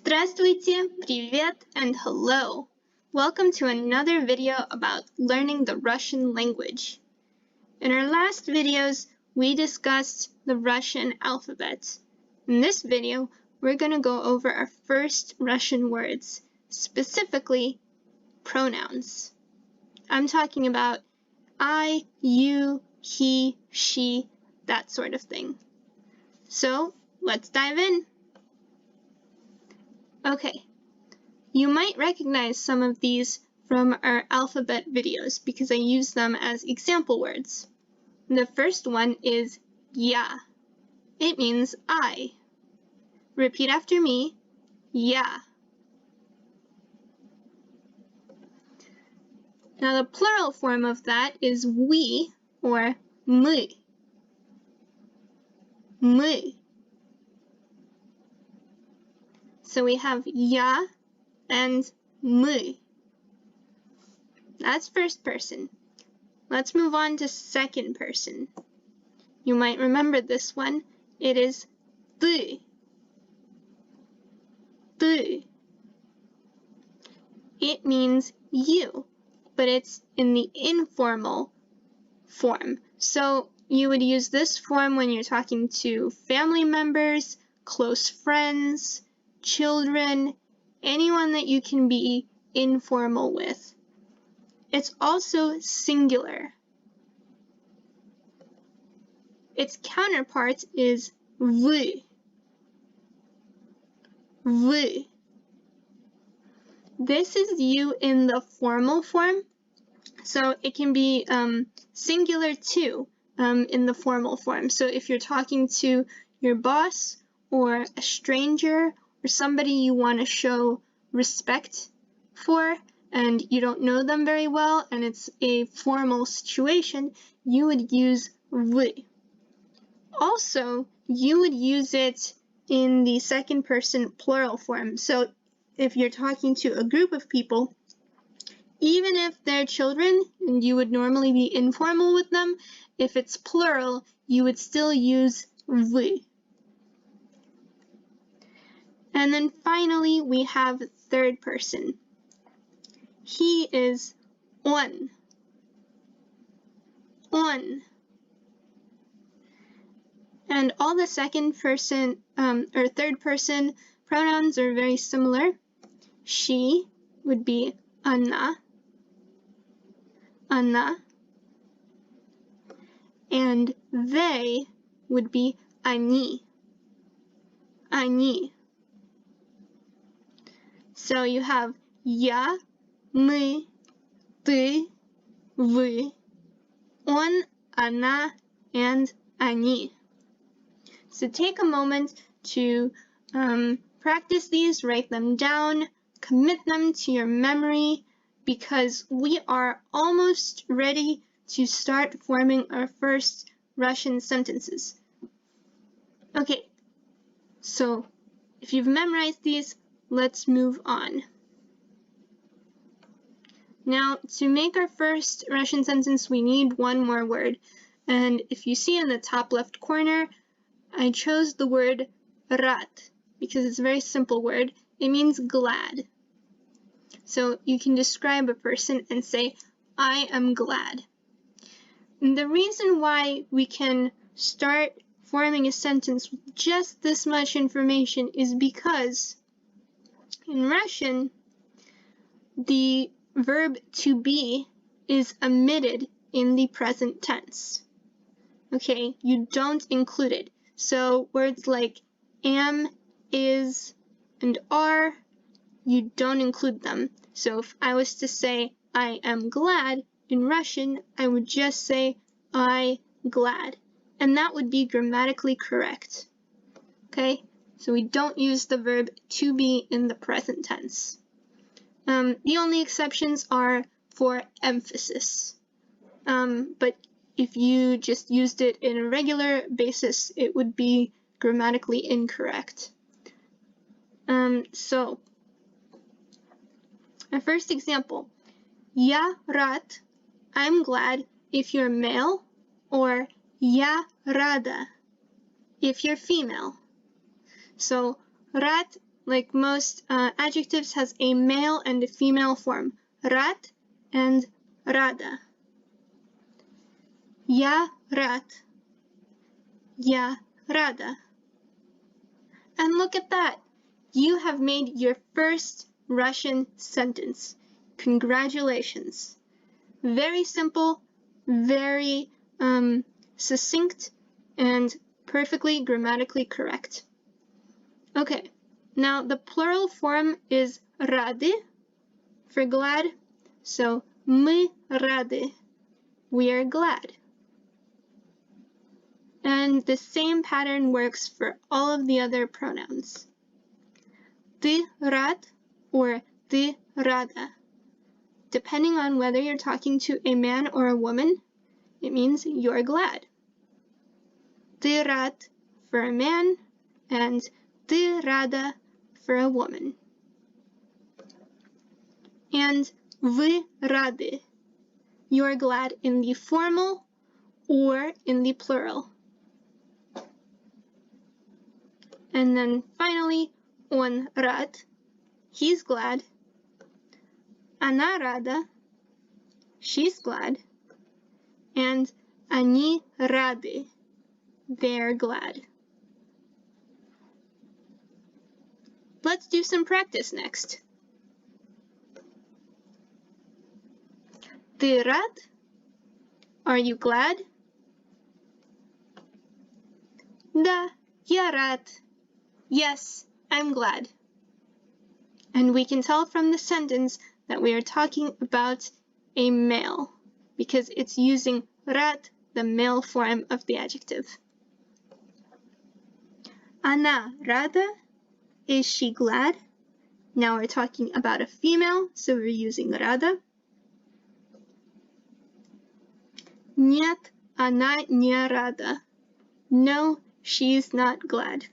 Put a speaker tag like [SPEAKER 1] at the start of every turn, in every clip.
[SPEAKER 1] Здравствуйте, привет, and hello. Welcome to another video about learning the Russian language. In our last videos, we discussed the Russian alphabet. In this video, we're going to go over our first Russian words, specifically pronouns. I'm talking about I, you, he, she, that sort of thing. So, let's dive in. Okay, you might recognize some of these from our alphabet videos because I use them as example words. The first one is ya. It means I. Repeat after me, ya. Now the plural form of that is we or мы. Мы. So we have ya and мы. That's first person. Let's move on to second person. You might remember this one. It is ты. Ты. It means you, but it's in the informal form. So you would use this form when you're talking to family members, close friends, children, anyone that you can be informal with. It's also singular. Its counterpart is вы. Вы. This is you in the formal form, so it can be singular too in the formal form. So if you're talking to your boss or a stranger or somebody you want to show respect for and you don't know them very well and it's a formal situation, you would use вы. Also, you would use it in the second person plural form. So if you're talking to a group of people, even if they're children and you would normally be informal with them, if it's plural, you would still use вы. And then finally, we have third person. He is он. Он. And all the second person or third person pronouns are very similar. She would be она. Она. And they would be они. Они. So you have я, мы, ты, вы, он, она, and они. So take a moment to practice these, write them down, commit them to your memory, because we are almost ready to start forming our first Russian sentences. Okay, so if you've memorized these, let's move on. Now, to make our first Russian sentence, we need one more word. And if you see in the top left corner, I chose the word rad because it's a very simple word. It means glad. So you can describe a person and say, I am glad. And the reason why we can start forming a sentence with just this much information is because in Russian, the verb to be is omitted in the present tense. Okay, you don't include it. So words like am, is, and are, you don't include them. So if I was to say I am glad in Russian, I would just say I glad. And that would be grammatically correct. Okay? So we don't use the verb to be in the present tense. The only exceptions are for emphasis. But if you just used it in a regular basis, it would be grammatically incorrect. So, our first example, Я рад, I'm glad if you're male, or Я рада if you're female. So, рад like most adjectives, has a male and a female form, rad and rada. Я рад. Я рада. And look at that! You have made your first Russian sentence. Congratulations. Very simple, very succinct, and perfectly grammatically correct. Okay, now the plural form is rady for glad, so мы рады, we are glad. And the same pattern works for all of the other pronouns. Ты рад or ты рада. Depending on whether you're talking to a man or a woman, it means you're glad. Ты рад for a man and ты рада for a woman. And вы рады. You're glad in the formal or in the plural. And then finally, он рад, he's glad. Она рада, she's glad. And они рады, they're glad. Let's do some practice next. Ты рад? Are you glad? Да, я рад. Yes, I'm glad. And we can tell from the sentence that we are talking about a male because it's using рад, the male form of the adjective. Она рада? Is she glad? Now we're talking about a female, so we're using рада. Нет, она не рада. No, she's not glad.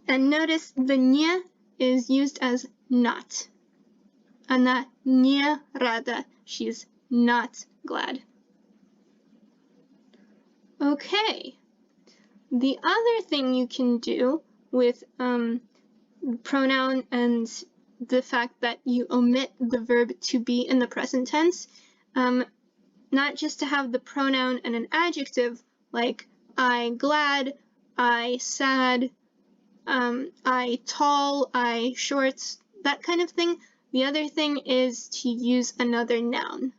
[SPEAKER 1] And notice the не is used as not. Она не рада. She's not glad. Okay. The other thing you can do with pronoun and the fact that you omit the verb to be in the present tense, not just to have the pronoun and an adjective like I glad, I sad, I tall, I short, that kind of thing. The other thing is to use another noun.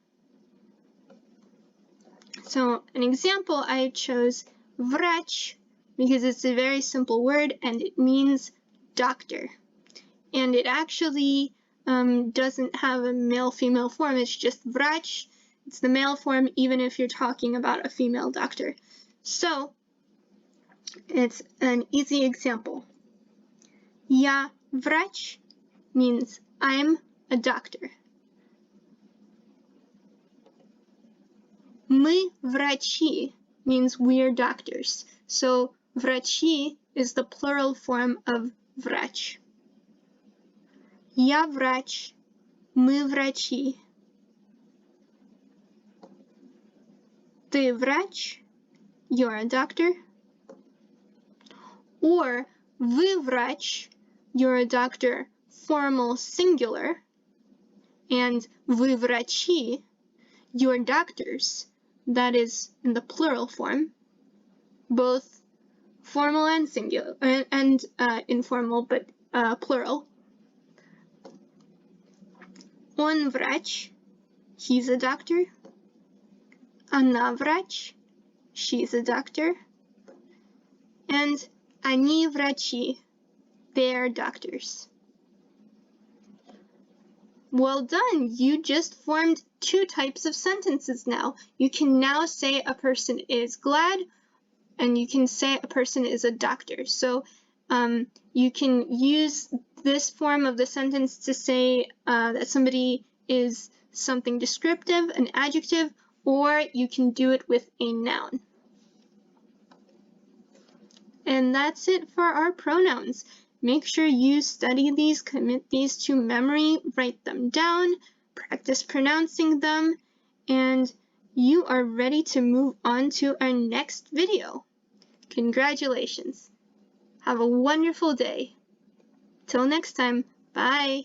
[SPEAKER 1] So an example, I chose врач because it's a very simple word and it means doctor. And it actually doesn't have a male-female form, it's just врач. It's the male form even if you're talking about a female doctor. So it's an easy example. Я врач means I'm a doctor. Мы врачи means we're doctors. So врачи is the plural form of врач. Я врач, мы врачи. Ты врач, you're a doctor. Or вы врач, you're a doctor, formal singular. And вы врачи, you're doctors, that is in the plural form, both formal and singular, and informal, but plural. Он врач, he's a doctor. Она врач, she's a doctor. And они врачи, they're doctors. Well done! You just formed two types of sentences now. You can now say a person is glad, and you can say a person is a doctor. So you can use this form of the sentence to say that somebody is something descriptive, an adjective, or you can do it with a noun. And that's it for our pronouns. Make sure you study these, commit these to memory, write them down, practice pronouncing them, and you are ready to move on to our next video. Congratulations! Have a wonderful day. Till next time, bye!